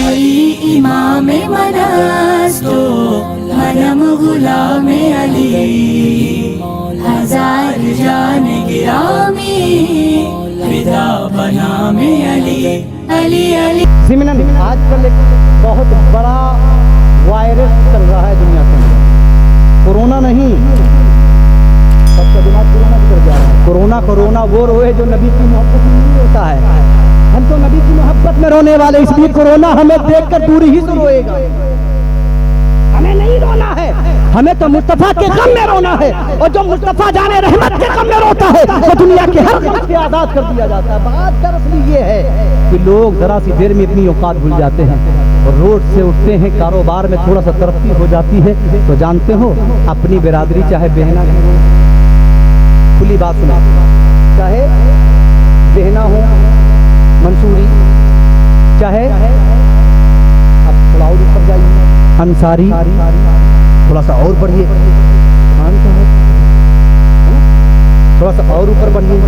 علی امام منستو منم غلام علی ہزار جان گرامی فدا بنام علی علی علی. ضمناً آج کل ایک بہت بڑا وائرس چل رہا ہے دنیا کے اندر. کورونا نہیں, سب کا دماغ کورونا کی طرف جا رہا ہے. کورونا وہ روئے جو نبی کی محبت میں نہیں روتا ہے. ہم تو نبی کی محبت میں رونے والے, اس لیے کورونا ہمیں دیکھ کر دوری ہی سے روئے گا. ہمیں نہیں رونا ہے, ہمیں تو مصطفیٰ کے غم میں رونا ہے. اور جو مصطفیٰ جانے رحمت کے غم میں روتا ہے وہ دنیا کے ہر غم سے آزاد کر دیا جاتا ہے. بات دراصل یہ ہے کہ لوگ ذرا سی دیر میں اپنی اوقات بھول جاتے ہیں اور روڈ سے اٹھتے ہیں. کاروبار میں تھوڑا سا ترقی ہو جاتی ہے تو جانتے ہو اپنی برادری چاہے بہنا, کھلی بات سنا, چاہے بہنا ہو منصوری, چاہے اب تھوڑا اور اوپر جائیے انصاری, تھوڑا سا اور بڑھیے خان صاحب, تھوڑا سا اور اوپر بڑھیے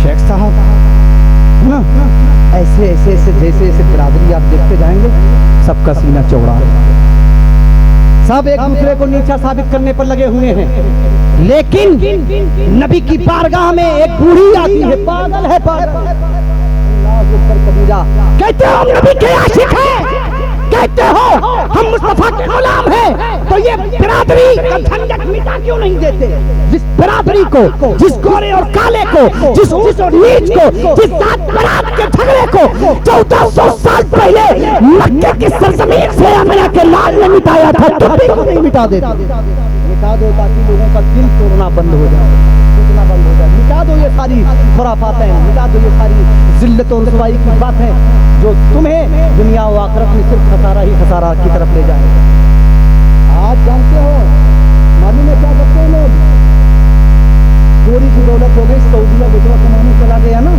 شیخ صاحب, ہے نا. ایسے ایسے ایسے جیسے ایسے برادری آپ دیکھتے جائیں گے سب کا سینہ چوڑا ہے, سب ایک دوسرے کو نیچا ثابت کرنے پر لگے ہوئے ہیں. لیکن نبی کی بارگاہ میں ایک بوڑھی آتی ہے, پاگل ہے, کہتے ہو ہم نبی کے عاشق ہیں, کہتے ہو ہم مصطفیٰ کے غلام ہیں, تو یہ برادری کا جھنجٹ مٹا کیوں نہیں دیتے؟ جس برادری کو, جس گورے اور کالے کو, جس اونچ اور نیچ کو, جس ذات برات کے جھگڑے کو 1400 سال پہلے مکے کی سرزمین سے آمنہ کے لال نے مٹایا تھا, تم بھی کو نہیں مٹا دیتے. مٹا دو تاکہ لوگوں کا دل توڑنا بند ہو جائے, ٹوٹنا بند ہو جائے. مٹا دو یہ ساری خرافاتیں, مٹا دو یہ ساری ذلت و رسوائی کی باتیں جو تمہیں دنیا و آخرت میں صرف خسارہ ہی خسارہ کی طرف لے جائے. آج جانتے ہو معلوم ہے کیا کرتے ہیں لوگ؟ چوری کی دولت ہو گئی, سعودیہ گزرا کمانے چلا گیا نا,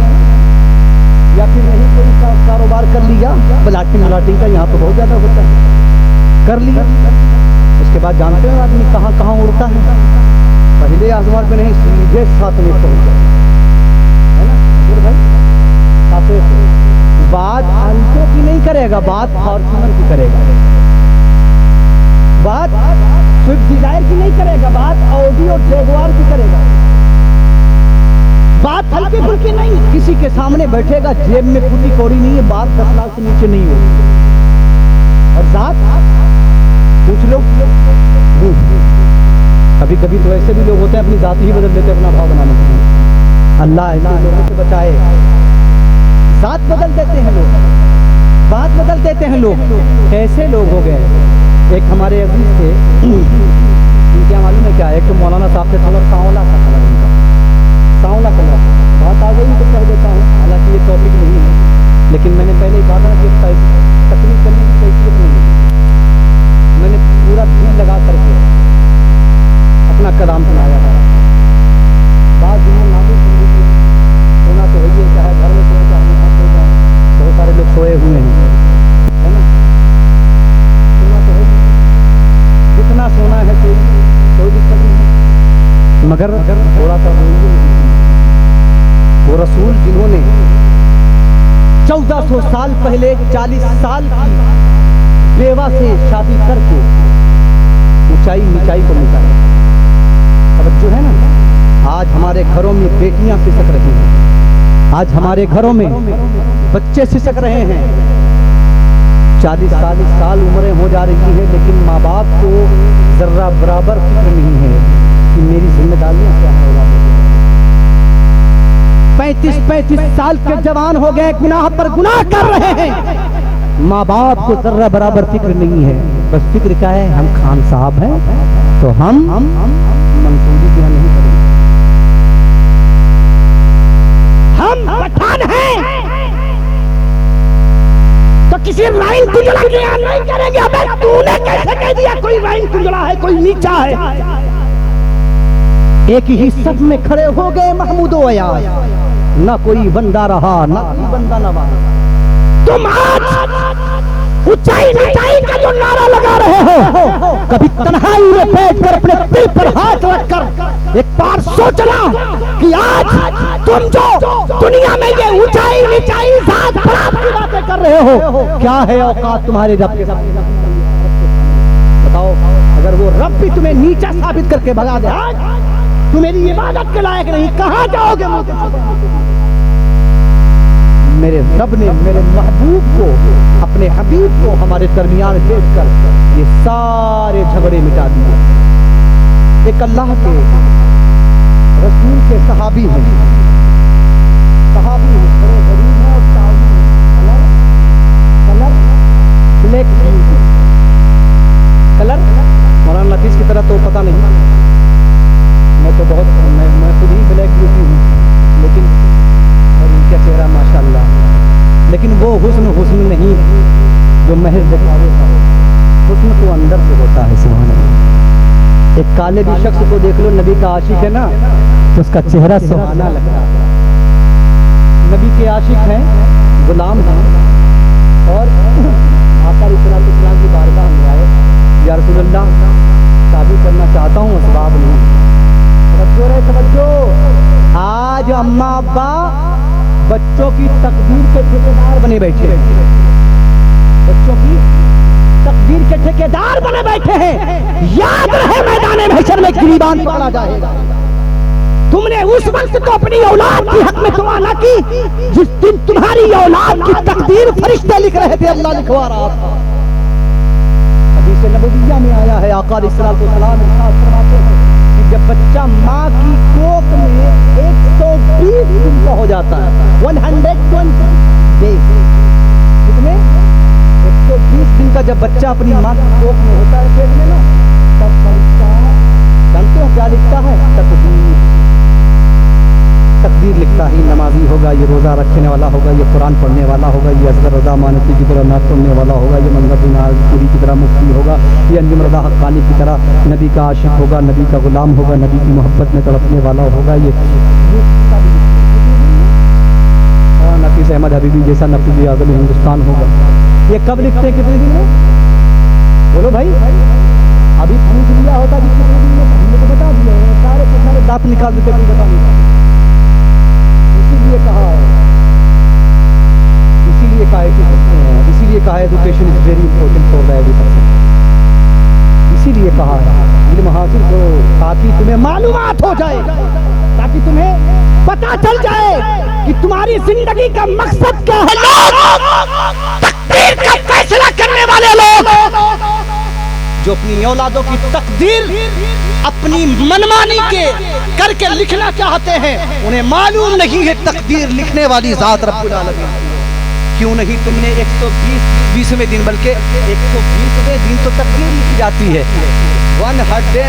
یا پھر نہیں کوئی کاروبار کر لیا, بلاٹنگ کا یہاں تو بہت زیادہ ہوتا ہے, کر لیا. اس کے بعد جانتے ہیں آدمی کہاں کہاں اڑتا ہے, پہلے آسمان پہ نہیں سیدھے ساتھ میں پہنچ جائے, ہے نا بھائی. بات آلٹو کی نہیں کرے گا, بات فارچونر کی کرے گا, بات سوئفٹ ڈیزائر کی نہیں کرے گا, بات آڈی اور جیگوار کی کرے گا. بات ہلکی پھلکی نہیں, کسی کے سامنے بیٹھے گا جیب میں پوری کوڑی نہیں ہے, بات 10 لاکھ سے نیچے نہیں ہوگی. اور ذات پوچھ لو, کبھی کبھی تو ایسے بھی لوگ ہوتے ہیں اپنی ذات ہی بدل دیتے اپنا بھاؤ بنانے کے لیے. اللہ ایسے لوگوں سے بچائے. ذات بدل دیتے ہیں لوگ, بات بدل دیتے ہیں لوگ. کیسے لوگ ہو گئے؟ ایک ہمارے عزیز تھے, کیا معلوم ہے کیا, ایک تو مولانا صاحب سے تھوڑا سانولا تھا کلر, ان کا سانولا کلر, بہت آگے ہی تو کہہ دیتا ہوں, حالانکہ یہ ٹاپک نہیں ہے, لیکن میں نے پہلے کہا تھا کہ تقریر کرنے کی کیفیت نہیں ہے. میں نے پورا دل لگا کر کے اپنا کلام سنایا ہے. بعض دنوں نازل سونا تو وہی ہے, چاہے گھر میں سوئے چاہے یہاں سو جائیں, بہت سارے لوگ سوئے ہوئے ہیں, ہے نا. سونا تو ہے, جتنا سونا ہے کوئی دقت نہیں, مگر تھوڑا سا وہ رسول جنہوں نے 1400 سال پہلے 40 سال کی بیوہ سے شادی کر کے اونچائی نیچائی کو مٹایا. توجہ ہے نا. آج ہمارے گھروں میں بیٹیاں سسک رہی ہیں, آج ہمارے گھروں میں بچے سسک رہے ہیں. 40 سال عمریں ہو جا رہی ہیں, لیکن ماں باپ کو ذرہ برابر فکر نہیں ہے کہ میری ذمہ داریاں کیا ہیں. 35 سال کے جوان ہو گئے, گناہ پر گناہ کر رہے ہیں, ماں باپ کو ذرہ برابر فکر نہیں ہے. بس فکر کیا ہے, ہم خان صاحب ہیں تو ہم منصوری کیا نہیں کریں گے, ہم پٹھان ہیں تو کسی رائن کنجڑا کے یہاں نہیں کریں گے. ابے تو نے کیسے کہہ دیا کوئی رائن کنجڑا ہے کوئی نیچا ہے؟ ایک ہی صف میں کھڑے ہو گئے محمود و ایاز, نہ کوئی بندہ رہا نہ کوئی بندہ نواز. تم آج اونچائی نیچائی کا جو نعرہ لگا رہے ہو, کبھی تنہائی میں بیٹھ کر اپنے دل پر ہاتھ رکھ کر ایک بار سوچنا کہ آج تم جو دنیا میں یہ اونچائی نیچائی ذات برات کی باتیں کر رہے ہو، کیا ہے اوقات تمہارے رب کے سامنے؟ بتاؤ، اگر وہ رب بھی تمہیں نیچا ثابت کر کے بھگا دے، آج تم میری عبادت کے لائق نہیں، کہاں جاؤ گے؟ میرے رب نے میرے محبوب کو، اپنے حبیب کو ہمارے درمیان بھیج کر یہ سارے جھگڑے مٹا دیے۔ ایک اللہ کے رسول کے صحابی ہیں، بڑے غریب ہیں اور کلر بلیک کلر مولانا لطیف کی طرح تو پتہ نہیں، میں تو بہت میں خود ہی بلیک بیوٹی ہوں، لیکن اور ان کا چہرہ ماشاءاللہ، لیکن وہ حسن نہیں جو محض دکھاوے کا ہو، حسن تو اندر سے ہوتا ہے۔ سبحان اللہ۔ ایک کالے بھی شخص کو دیکھ لو، نبی کا عاشق ہے نا، تو اس کا چہرہ سہانا لگتا ہے۔ نبی کے عاشق ہیں، غلام ہیں، اور آقا علیہ السلام کی بارگاہ میں آئے، یا رسول اللہ شادی کرنا چاہتا ہوں، اسباب نہیں۔ توجہ، آج اماں ابا بچوں کی تقدیر کے ٹھیکیدار بنے بیٹھے ہیں، بچوں کی تقدیر کے ٹھیکیدار بنے بیٹھے ہیں۔ یاد رہے میدان محشر میں گریبان پکڑا جائے گا۔ تم نے اس وقت تو اپنی اولاد کی حق میں دعا نہ کی جس دن تمہاری اولاد کی تقدیر فرشتے لکھ رہے تھے، اللہ لکھوا رہا تھا۔ حدیث نبویہ میں آیا ہے، آقا علیہ السلام ارشاد فرماتے ہیں کہ جب بچہ ماں کی کوکھ میں 120 دن کا ہو جاتا ہے، 120 days، کتنے؟ 120 دن کا جب بچہ اپنی ماں کی کوکھ میں ہوتا ہے پیٹ میں نا، تب فرشتہ جانتے ہو کیا لکھتا ہے؟ تقدیر لکھتا ہے۔ نمازی ہوگا، یہ روزہ رکھنے والا ہوگا، یہ قرآن پڑھنے والا ہوگا، یہ اصغر رضا مانسی کی طرح نعت پڑھنے والا ہوگا، یہ منظر پوری کی طرح مفتی ہوگا، یہ انجم رضا حقانی کی طرح نبی کا عاشق ہوگا، نبی کا غلام ہوگا، نبی کی محبت میں تڑپنے والا ہوگا، یہ نفیس احمد حبیبی جیسا نفیس اعظم ہندوستان ہوگا۔ یہ کب لکھتے ہیں؟ کتنے دن میں؟ بولو بھائی، ابھی پوچھ لیا ہوتا کہ کتنے دن میں، ہم نے تو بتا دیا، سارے کے سارے دانت نکال دیتے، کوئی بتا نہیں۔ اسی لیے کہا ہے education is very important for every person. اسی لیے کہا ہے علم حاصل کرو تاکہ تمہیں معلومات ہو جائے، تاکہ تمہیں پتہ چل جائے کہ تمہاری زندگی کا مقصد کیا ہے۔ تقدیر کا فیصلہ کرنے والے لوگ جو اپنی اولادوں کی تقدیر اپنی منمانی کے کر کے لکھنا چاہتے ہیں، انہیں معلوم نہیں ہے تقدیر لکھنے والی ذات رب العالمین۔ کیوں نہیں تم نے 120ویں دن بلکہ 120ویں دن تو تقدیر لکھی جاتی ہے، 119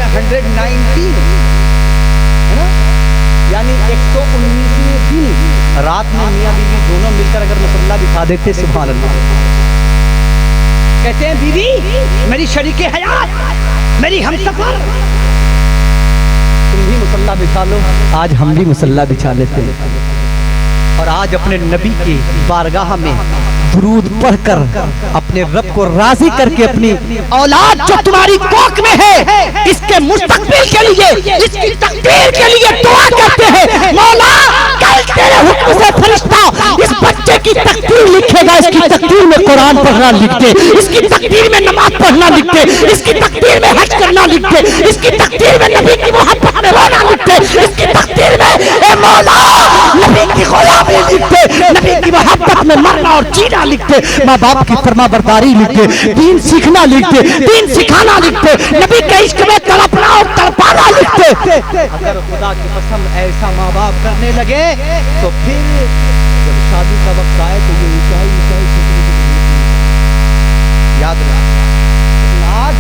یعنی 119ویں دن رات میں میاں بیوی دونوں مل کر اگر مصلی بچھا دیتے، سبحان اللہ، کہتے ہیں بیوی میری شریک حیات، میری ہمسفر، تم بھی مصلی بچھا لو، آج ہم بھی مصلی بچھا لیتے ہیں، اور آج اپنے نبی کی بارگاہ میں درود پڑھ کر اپنے رب کو راضی کر کے اپنی اولاد جو تمہاری کوکھ میں ہے اس کے مستقبل کے لیے، اس کی تقدیر کے لیے دعا کرتے ہیں، مولا کل تیرے حکم سے فرشتہ اس بچے کی تقدیر لکھے گا، اس کی تقدیر میں قرآن پڑھنا لکھتے، اس کی تقدیر میں نماز پڑھنا لکھتے، اس کی تقدیر میں حج کرنا لکھتے، اس کی تقدیر میں نبی کی محبت میں رونا لکھتے، اس کی تقدیر میں اے مولا نبی کی غلامی لکھتے، نبی کی محبت میں مرنا اور جینا لکھتے، ماں باپ کی فرما برداری لکھتے، دین سیکھنا لکھتے، دین سکھانا لکھتے، نبی کے عشق میں تڑپنا اور تڑپانا لکھتے۔ اگر خدا کی قسم ایسا ماں باپ کرنے لگے تو پھر جب شادی کا وقت آئے تو یہ اونچائی یاد رکھیں۔ آج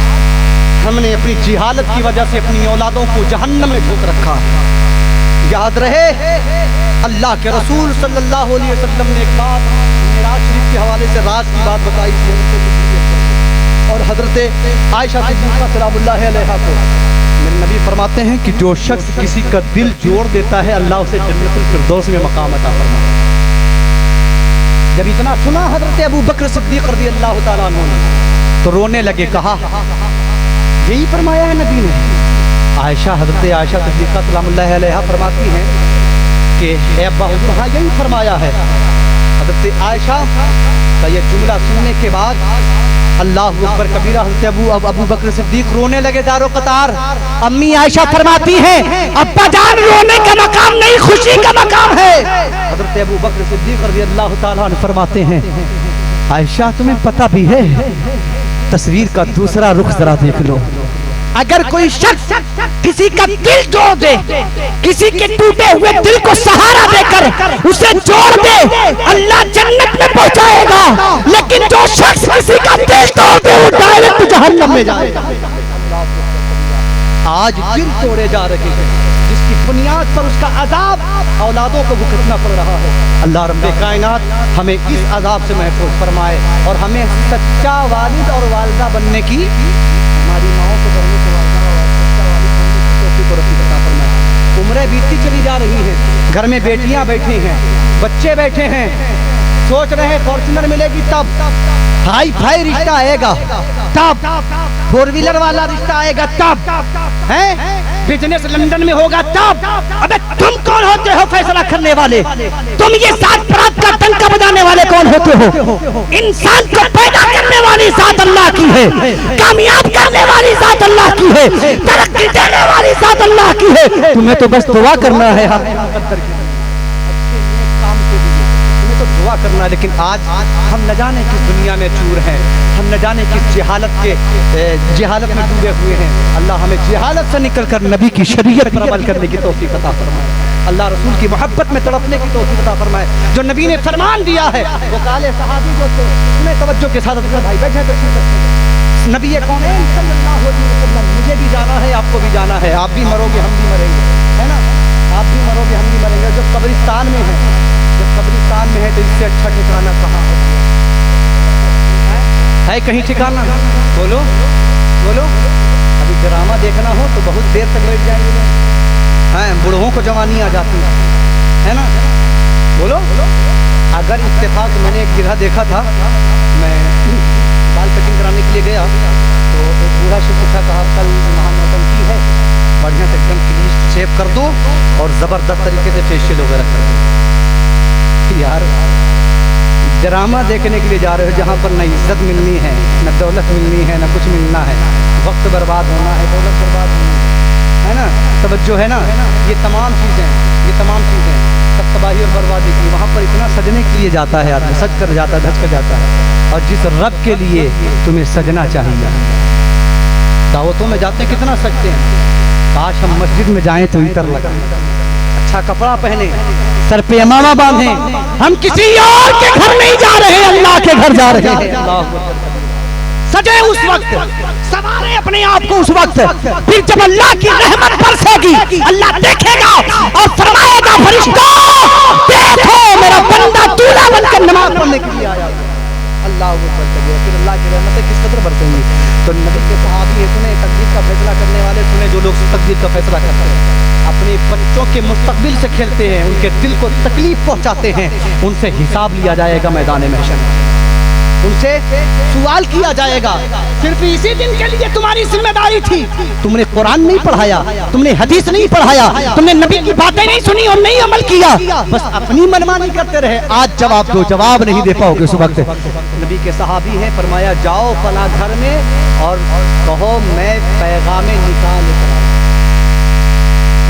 ہم نے اپنی جہالت کی وجہ سے اپنی اولادوں کو جہنم میں ڈھوک رکھا۔ یاد رہے اللہ کے رسول صلی اللہ علیہ وسلم نے ایک بات معراج شریف کے حوالے سے راز کی بات بتائی تھی، اور حضرت عائشہ صدیقہ سلام اللہ علیہا کو میرے نبی فرماتے ہیں کہ جو شخص کسی کا دل جوڑ دیتا ہے اللہ اسے جنت الفردوس میں مقام عطا فرماتا ہے۔ جب اتنا سنا حضرت ابو بکر صدیق رضی اللہ تعالیٰ عنہ نے تو رونے لگے، کہا یہی فرمایا ہے نبی نے عائشہ حضرت عائشہ صدیقہ سلام اللہ علیہا فرماتی ہیں کہ اے ابا حضور ہاں یہی فرمایا ہے. حضرت عائشہ کا یہ جملہ سننے کے بعد اللہ اکبر کبیرہ حضرت ابو بکر صدیق رونے لگے دار و قطار. امی عائشہ فرماتی ہیں ابا جان رونے کا مقام نہیں خوشی کا مقام ہے. حضرت ابو بکر صدیق رضی اللہ تعالیٰ عنہ فرماتے ہیں عائشہ تمہیں پتہ بھی ہے تصویر کا دوسرا رخ ذرا دیکھ لو. اگر کوئی شخص کسی کا دل توڑ دے کسی کے ٹوٹے ہوئے دل کو سہارا دے کر اسے جوڑ دے اللہ جنت میں پہنچائے گا. لیکن جو شخص کسی کا دل توڑ دے وہ ڈائریکٹ جہنم میں جائے گا. آج دل توڑے جا رہے ہیں جس کی بنیاد پر اس کا عذاب اولادوں کو بھگتنا پڑ رہا ہے. اللہ رب کائنات ہمیں اس عذاب سے محفوظ فرمائے اور ہمیں سچا والد اور والدہ بننے کی ہماری ماؤں کو بہنوں کو والدہ اور سچا والد بننے کی توفیق اور نصیب عطا فرمائے. عمریں بیتتی چلی جا رہی ہیں گھر میں بیٹیاں بیٹھی ہیں بچے بیٹھے ہیں سوچ رہے ہیں فارچونر ملے گی تب ہائی فائی رشتہ آئے گا تب فور ویلر والا رشتہ آئے گا تب بزنس لندن میں ہوگا تب. ابے تم کون ہوتے ہو فیصلہ کرنے والے؟ تم یہ ذات برات کا ڈنکا بجانے والے کون ہوتے ہو؟ انسان کو پیدا کرنے والی ذات اللہ کی ہے کامیاب کرنے والی ذات اللہ کی ہے ترقی دینے والی ذات اللہ کی ہے. تمہیں تو بس دعا کرنا ہے تو دعا کرنا. لیکن آج ہم نہ جانے کس دنیا میں چور ہیں ہم نہ جانے کس جہالت میں ڈوبے ہوئے ہیں. اللہ ہمیں جہالت سے نکل کر نبی کی شریعت پر عمل کرنے کی توفیق عطا فرمائے. اللہ رسول کی محبت میں تڑپنے کی توفیق عطا فرمائے. جو نبی نے فرمان دیا ہے وہ کالے صحابی جو تھے انہیں توجہ کے ساتھ بھائی بیٹھے نبی کونین صلی اللہ علیہ وسلم مجھے بھی جانا ہے آپ کو بھی جانا ہے. آپ بھی مرو گے ہم بھی مریں گے ہے نا. آپ بھی مرو گے ہم بھی مریں گے. جو قبرستان میں ہے تو اس سے اچھا ٹھکانہ کہاں ہے کہیں ٹھکانہ بولو بولو. ابھی ڈرامہ دیکھنا ہو تو بہت دیر تک بیٹھ جائیں گے. بوڑھوں کو جوانی آ جاتی ہے نا. بولو اگر اتفاق میں نے ایک جگہ دیکھا تھا میں بال کٹنگ کرانے کے لیے گیا تو ایک بوڑھا سے پوچھا کہا کل وہاں موسم کی ہے بڑھیا سے ایک دم کلین شیو کر دو اور زبردست طریقے سے فیشیل وغیرہ کر دو. یار ڈرامہ دیکھنے کے لیے جا رہے ہو جہاں پر نہ عزت ملنی ہے نہ دولت ملنی ہے نہ کچھ ملنا ہے. وقت برباد ہونا ہے دولت برباد ہونا ہے نا. توجہ ہے نا. یہ تمام چیزیں سب تباہی اور بربادی کی. وہاں پر اتنا سجنے کے لیے جاتا ہے آدمی سج کر جاتا ہے دھج کر جاتا ہے. اور جس رب کے لیے تمہیں سجنا چاہیے دعوتوں میں جاتے ہیں کتنا سجتے ہیں. کاش ہم مسجد میں جائیں تو عطر لگائیں اچھا کپڑا پہنے سر پہ امامہ باندھیں. ہم کسی اور کے گھر نہیں جا رہے ہیں اللہ کے گھر جا رہے ہیں. سجے اس وقت سوارے اپنے آپ کو اس وقت پھر جب اللہ کی رحمت برسے گی اللہ دیکھے گا اور فرمائے گا فرشتوں دیکھو میرا بندہ دولہا بن کر نماز پڑھنے کے لیے آیا. اللہ پھر اللہ کی رحمتیں کس قدر برسیں گی. تو نبی کے صحابی ہیں سنیں تقدیر کا فیصلہ کرنے والے سنیں جو لوگ تقدیر کا فیصلہ کرتے ہیں اپنے بچوں کے مستقبل سے کھیلتے ہیں ان کے دل کو تکلیف پہنچاتے ہیں ان سے حساب لیا جائے گا میدان محشر میں. ان سے سوال کیا جائے گا. صرف اسی دن کے لیے تمہاری ذمہ داری تھی تم نے قرآن نہیں پڑھایا تم نے حدیث نہیں پڑھایا تم نے نبی کی باتیں نہیں سنی اور نہیں عمل کیا بس اپنی منمانی کرتے رہے. آج جواب دو جواب نہیں دے پاؤ گے اس وقت. نبی کے صحابی ہیں فرمایا جاؤ فلاں گھر میں اور کہو میں پیغام نکاح لے کر.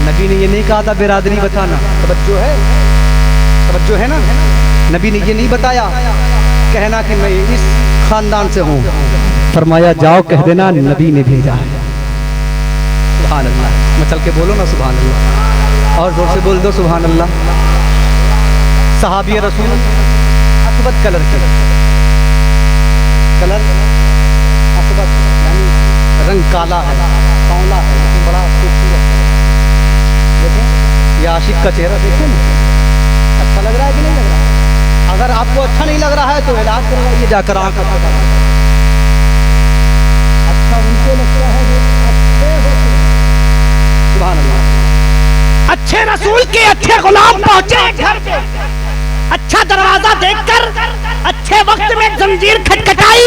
نبی نے یہ نہیں کہا تھا برادری بتانا. توجہ ہے نا. نبی نے یہ نہیں بتایا کہنا کہ میں اس خاندان سے ہوں. فرمایا جاؤ کہہ دینا نبی نے بھیجا ہے. سبحان اللہ. میں چل کے بولو نا سبحان اللہ اور زور سے بول دو سبحان اللہ. صحابی رسول اسود کلر کے اسود یعنی رنگ کالا ہے سانولا ہے لیکن بڑا خوبصورت ہے. دیکھیں یہ عاشق کا چہرہ دیکھیں نا اچھا لگ رہا ہے کہ نہیں لگ رہا. اگر آپ کو اچھا نہیں لگ رہا ہے تو علاج کروائیے جا کر آنکھ اچھا ان کو لگتا ہے اچھے ہوتے سبحان اللہ. اچھے رسول کے اچھے غلام پہنچے گھر پہ اچھا دروازہ دیکھ کر اچھے وقت میں زنجیر کھٹکھٹائی